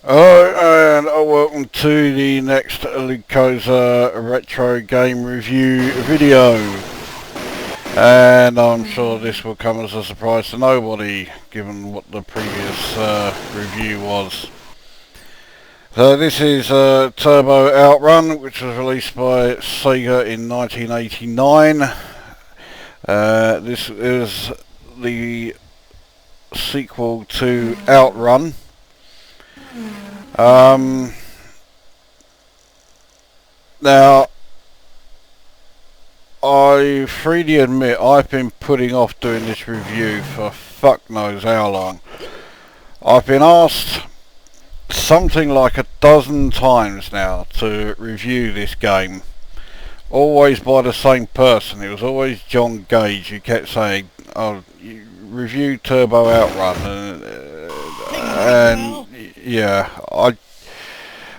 Hello and welcome to the next Lukozer retro game review video, and I'm sure this will come as a surprise to nobody given what the previous review was. So this is Turbo Outrun, which was released by Sega in 1989. This is the sequel to Outrun. Now, I freely admit I've been putting off doing this review for fuck knows how long. I've been asked something like a dozen times now to review this game, always by the same person. It was always John Gage who kept saying, "Oh, you review Turbo Outrun," and yeah,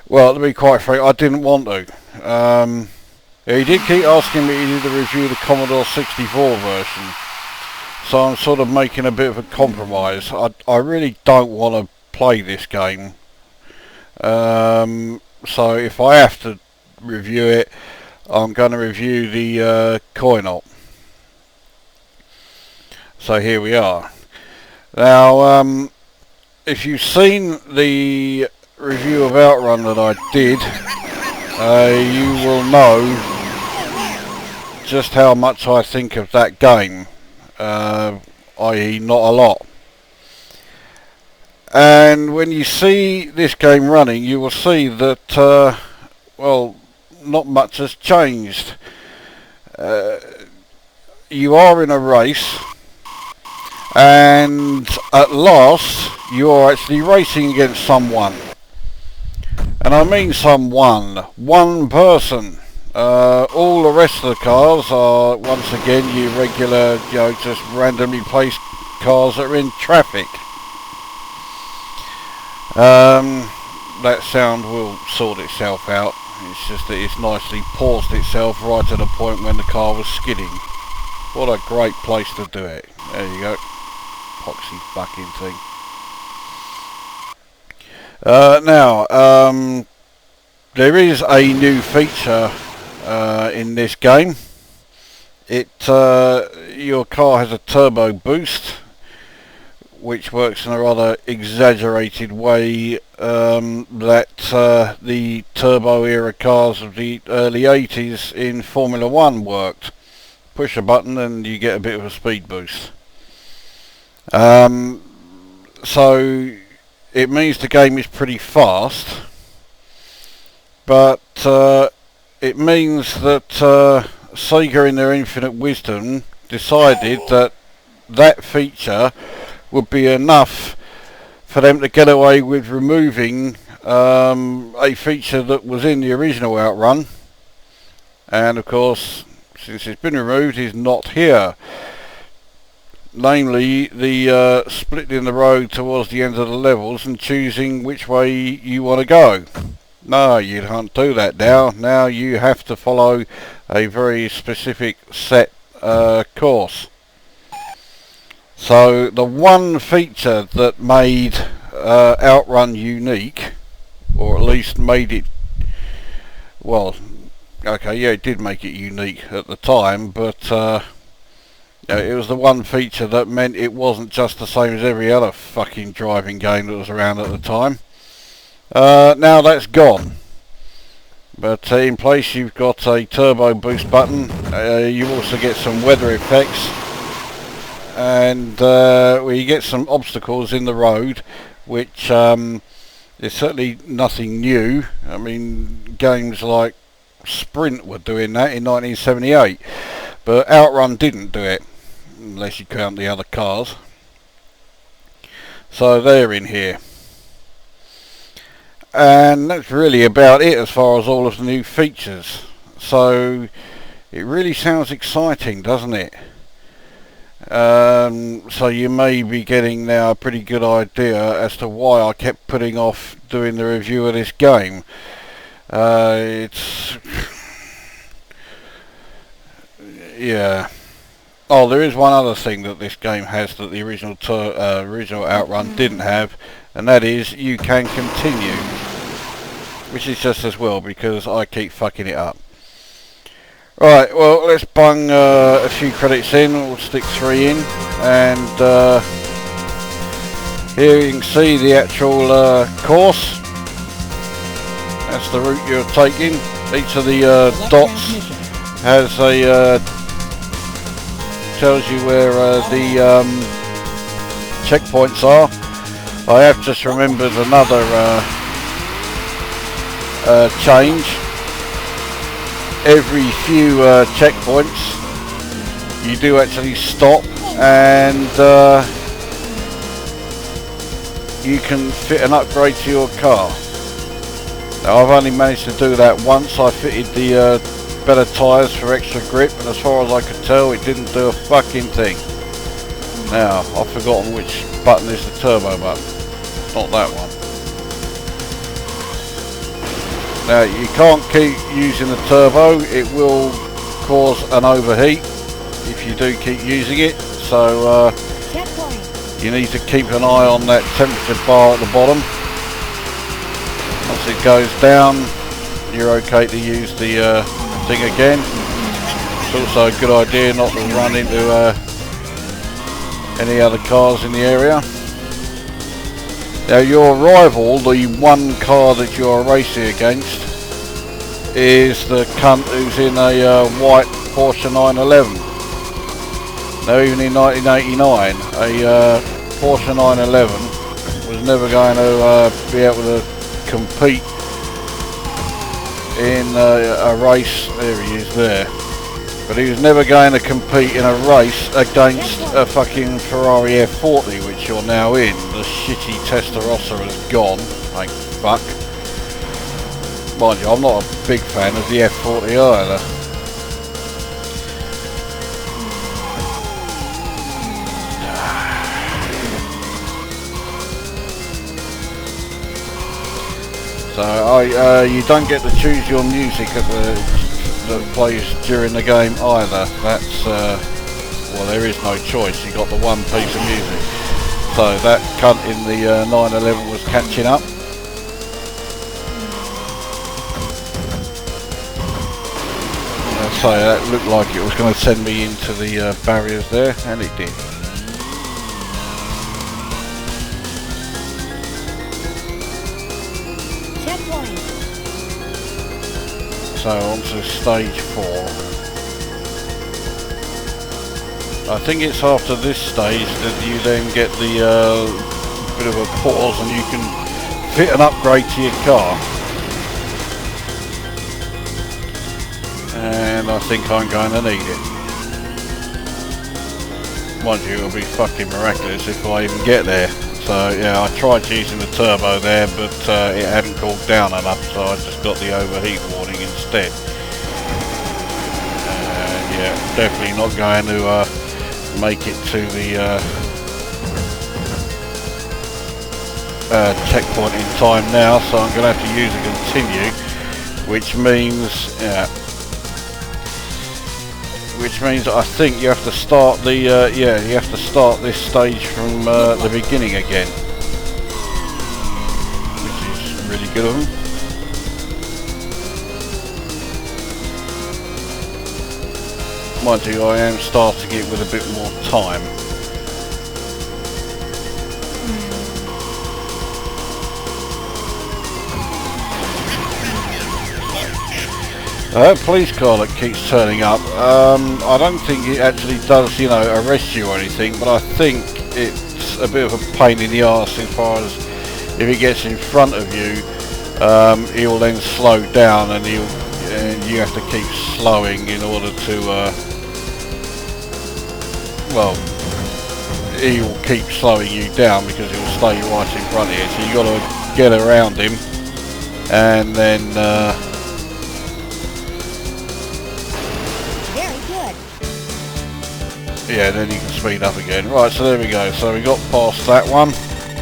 well, to be quite frank, I didn't want to. He did keep asking me to review the Commodore 64 version, so I'm sort of making a bit of a compromise. I really don't want to play this game, so if I have to review it, I'm going to review the coin-op. So here we are. Now, if you've seen the review of Outrun that I did, you will know just how much I think of that game, i.e. not a lot. And when you see this game running, you will see that, well, not much has changed. You are in a race, and at last you are actually racing against someone. And I mean someone, one person. All the rest of the cars are once again your regular, just randomly placed cars that are in traffic. That sound will sort itself out. It's just that it's nicely paused itself right at the point when the car was skidding. What a great place to do it. There you go. Poxy fucking thing. Now, there is a new feature in this game. Your car has a turbo boost, which works in a rather exaggerated way that the turbo era cars of the early 80s in Formula 1 worked. Push a button and you get a bit of a speed boost. So it means the game is pretty fast, but it means that Sega in their infinite wisdom decided that that feature would be enough for them to get away with removing a feature that was in the original Outrun, and of course, since it's been removed, is not here. Namely, the splitting the road towards the end of the levels and choosing which way you want to go. No, you can't do that now. Now you have to follow a very specific set course. So the one feature that made Outrun unique, or at least made it, well, okay, yeah, it did make it unique at the time, but it was the one feature that meant it wasn't just the same as every other fucking driving game that was around at the time. Now that's gone. But in place you've got a turbo boost button. You also get some weather effects. And you get some obstacles in the road, which is certainly nothing new. I mean, games like Sprint were doing that in 1978. But Outrun didn't do it, unless you count the other cars. So they're in here. And that's really about it as far as all of the new features. So it really sounds exciting, doesn't it? So you may be getting now a pretty good idea as to why I kept putting off doing the review of this game. Yeah. Oh, there is one other thing that this game has that the original Outrun didn't have, and that is you can continue, which is just as well because I keep fucking it up. Right, well, let's bung a few credits in. We'll stick 3 in, and here you can see the actual course. That's the route you're taking. Each of the dots has a tells you where the checkpoints are. I have just remembered another change. Every few checkpoints you do actually stop, and you can fit an upgrade to your car. Now I've only managed to do that once. I fitted the better tyres for extra grip, and as far as I could tell it didn't do a fucking thing. Now I've forgotten which button is the turbo button. It's not that one. Now you can't keep using the turbo, it will cause an overheat if you do keep using it, so you need to keep an eye on that temperature bar at the bottom. Once it goes down, you're okay to use the thing again. It's also a good idea not to run into any other cars in the area. Now your rival, the one car that you're racing against, is the cunt who's in a white Porsche 911. Now even in 1989, a Porsche 911 was never going to be able to compete in a race. There he is there. But he was never going to compete in a race against a fucking Ferrari F40, which you're now in. The shitty Testarossa has gone, thank fuck. Mind you, I'm not a big fan of the F40 either. So you don't get to choose your music that plays during the game either. That's well, there is no choice. You got the one piece of music. So that cunt in the 911 was catching up. So that looked like it was going to send me into the barriers there, and it did. So on to stage 4. I think it's after this stage that you then get the bit of a pause and you can fit an upgrade to your car. And I think I'm going to need it. Mind you, it'll be fucking miraculous if I even get there. So yeah, I tried using the turbo there, but it hadn't cooled down enough, so I just got the overheat warning instead. And yeah, definitely not going to make it to the checkpoint in time now, so I'm going to have to use a continue, which means I think you have to start the you have to start this stage from the beginning again, which is really good of them. Mind you, I am starting it with a bit more time. Police car that keeps turning up, I don't think it actually does, you know, arrest you or anything, but I think it's a bit of a pain in the arse as far as if he gets in front of you, he'll then slow down and you have to keep slowing in order to, well, he will keep slowing you down because he'll stay right in front of you, so you've got to get around him and then yeah, then you can speed up again. Right, so there we go. So we got past that one.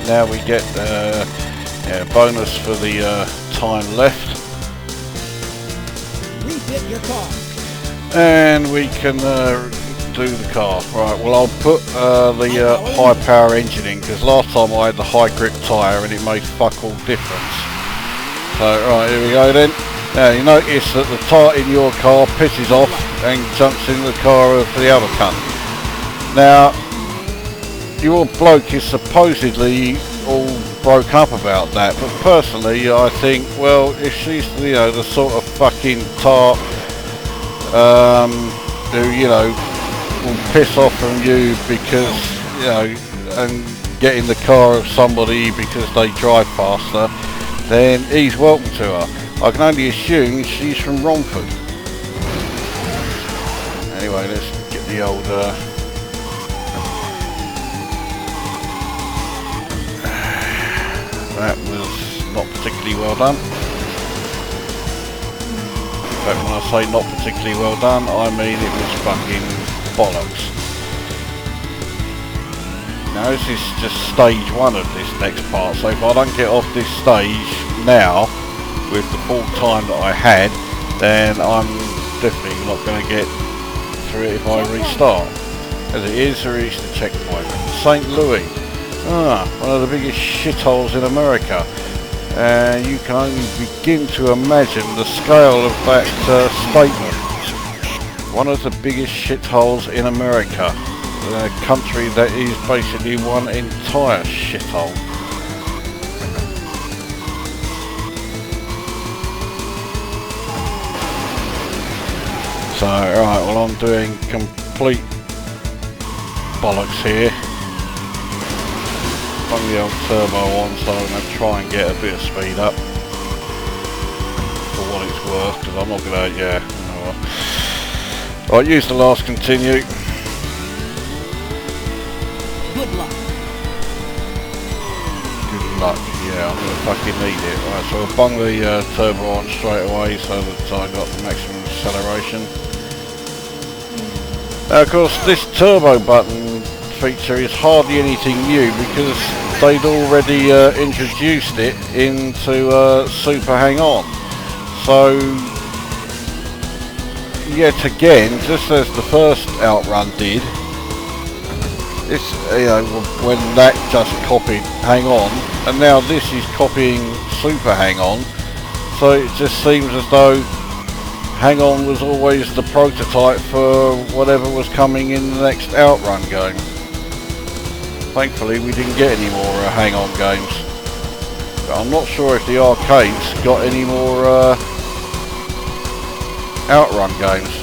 Now we get bonus for the time left. Refit your car. And we can do the car? Right, well I'll put the high power engine in, because last time I had the high grip tyre and it made fuck all difference. So right, here we go then. Now you notice that the tart in your car pisses off and jumps in the car for the other cunt. Now, your bloke is supposedly all broke up about that, but personally I think, well, if she's, you know, the sort of fucking tart who, you know, will piss off from you because, you know, and get in the car of somebody because they drive faster, then he's welcome to her. I can only assume she's from Romford. Anyway, let's get the old that was not particularly well done. In fact, when I say not particularly well done, I mean it was fucking bollocks. Now this is just stage one of this next part, so if I don't get off this stage now with the full time that I had, then I'm definitely not going to get through it if I restart. As it is, I reached the checkpoint. St. Louis. One of the biggest shitholes in America. And you can only begin to imagine the scale of that statement. One of the biggest shitholes in America. A country that is basically one entire shithole. So, right, well I'm doing complete bollocks here. On the old turbo on, so I'm going to try and get a bit of speed up for what it's worth, because I'm not going to, yeah. Right, use the last continue. Good luck. Good luck, yeah, I'm going to fucking need it. Right, so I'll bung the turbo on straight away so that I got the maximum acceleration. Now of course this turbo button feature is hardly anything new, because they'd already introduced it into Super Hang On. So yet again, just as the first Outrun did, this, you know, when that just copied Hang On, and now this is copying Super Hang On, so it just seems as though Hang On was always the prototype for whatever was coming in the next Outrun game. Thankfully we didn't get any more Hang On games. But I'm not sure if the arcades got any more Outrun games.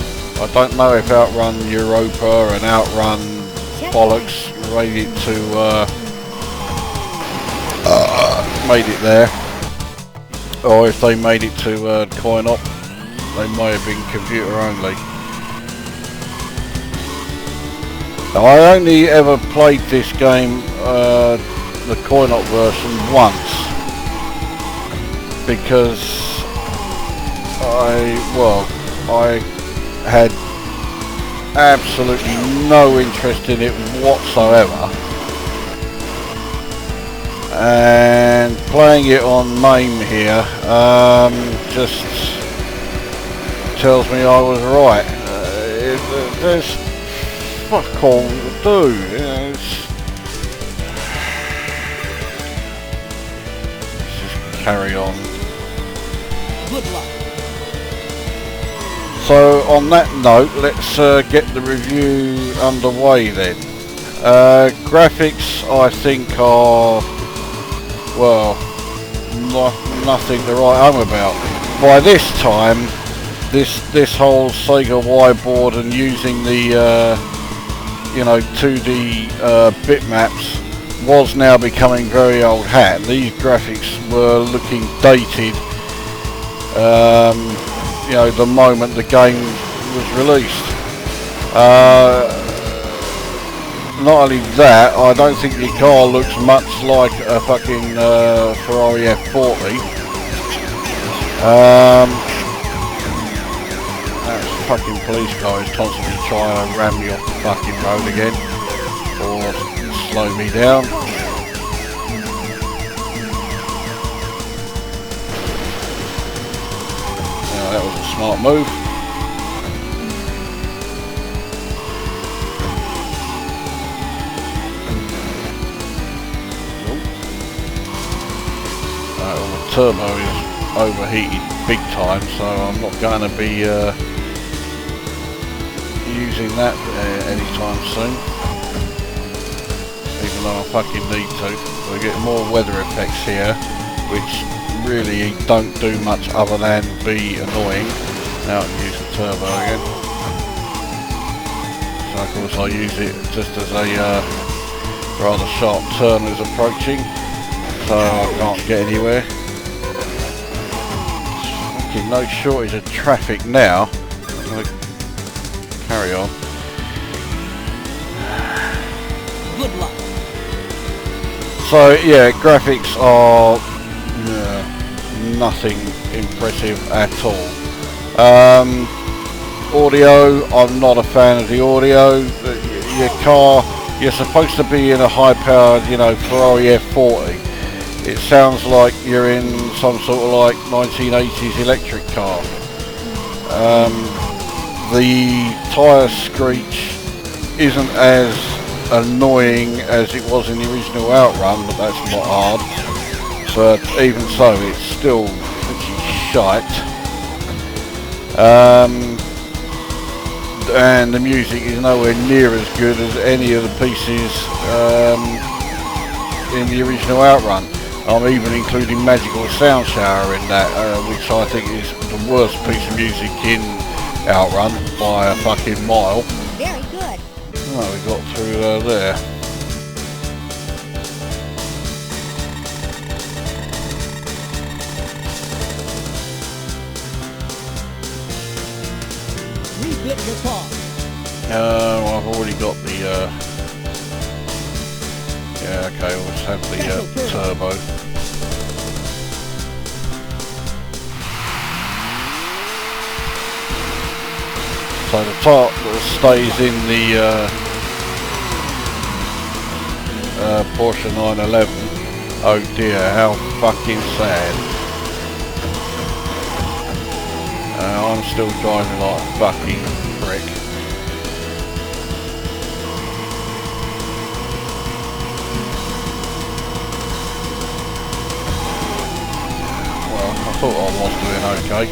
I don't know if Outrun Europa and Outrun Bollocks made it to made it there, or if they made it to Coin-Op. They may have been computer only. Now, I only ever played this game, the Coin-Op version, once, because I had absolutely no interest in it whatsoever, and playing it on MAME here just tells me I was right. There's fuck all to do. You know, let's just carry on. Good luck. So on that note, let's get the review underway then. Graphics I think are, well, nothing to write home about. By this time, this whole Sega Y-board and using the 2D bitmaps was now becoming very old hat. These graphics were looking dated the moment the game was released. Not only that, I don't think the car looks much like a fucking Ferrari F40. That fucking police car is constantly trying to ram me off the fucking road again, or slow me down. That was a smart move. well, the turbo is overheated big time, so I'm not going to be using that anytime soon, even though I fucking need to. We get more weather effects here, which really don't do much other than be annoying. Now I can use the turbo again. So of course I use it just as a rather sharp turn is approaching, so I can't get anywhere. Fucking no shortage of traffic now. Carry on. Good luck. So yeah, graphics are nothing impressive at all. Audio, I'm not a fan of the audio. Your car, you're supposed to be in a high-powered, you know, Ferrari F40. It sounds like you're in some sort of like 1980s electric car. The tyre screech isn't as annoying as it was in the original Outrun, but that's not hard. But even so, it's still pretty shite. And the music is nowhere near as good as any of the pieces in the original Outrun. I'm even including Magical Sound Shower in that, which I think is the worst piece of music in Outrun by a fucking mile. Very good. Oh, we got through there. Refit your car. I've already got the yeah, okay, we'll just have the turbo. So the tart that stays in the Porsche 911. Oh dear, how fucking sad. I'm still driving like a fucking prick. Well, I thought I was doing okay.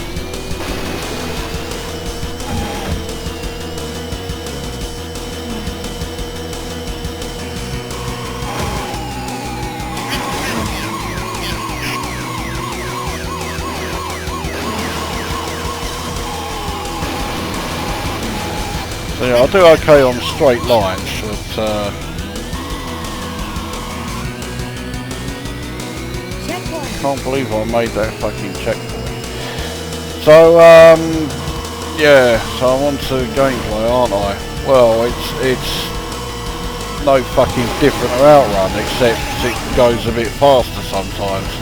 So yeah, I do okay on straight lines, but can't believe I made that fucking checkpoint. So yeah, so I'm on to gameplay, aren't I? Well, it's no fucking different to Outrun, except it goes a bit faster sometimes,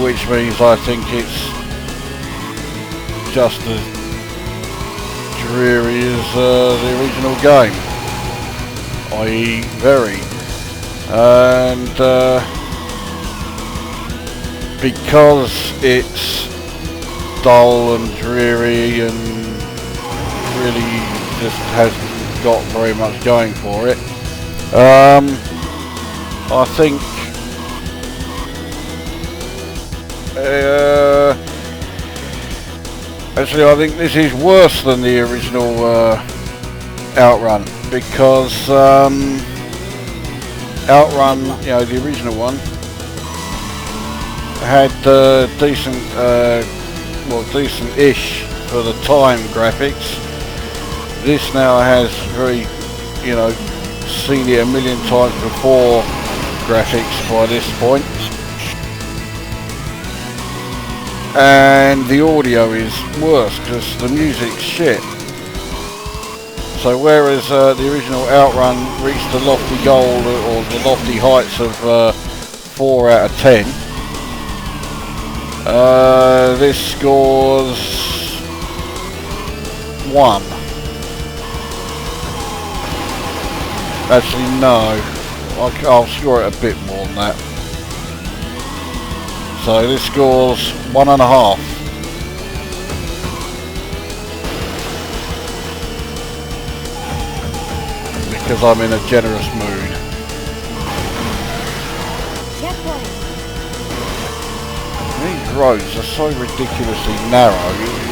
which means I think it's just as dreary as the original game, i.e. very, and because it's dull and dreary and really just hasn't got very much going for it, I think actually, I think this is worse than the original Outrun, because Outrun, you know, the original one, had decent, well, decent-ish for the time graphics. This now has very, you know, seen it a million times before graphics by this point. And the audio is worse because the music's shit. So whereas the original Outrun reached the lofty goal or the lofty heights of 4 out of 10, this scores 1. Actually no, I'll score it a bit more than that. So this scores 1.5. Because I'm in a generous mood. Checkpoint. roads are so ridiculously narrow.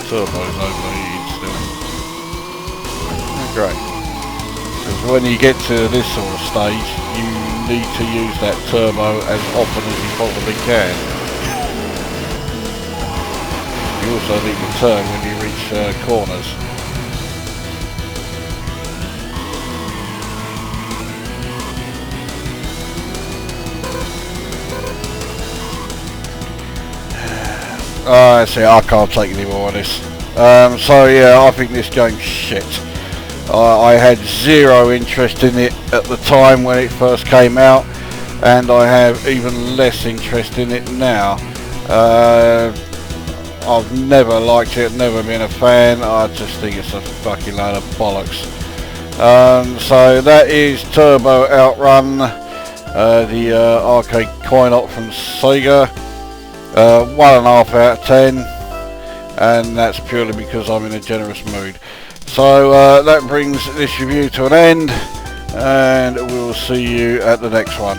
Turbo's overheated still. Great. Because when you get to this sort of stage, you need to use that turbo as often as you possibly can. You also need to turn when you reach corners. See, I can't take any more of this. So yeah, I think this game's shit. I had zero interest in it at the time when it first came out, and I have even less interest in it now. I've never liked it, never been a fan. I just think it's a fucking load of bollocks. So that is Turbo Outrun, the arcade coin-op from Sega. 1.5 out of 10, and that's purely because I'm in a generous mood. So that brings this review to an end, and we'll see you at the next one.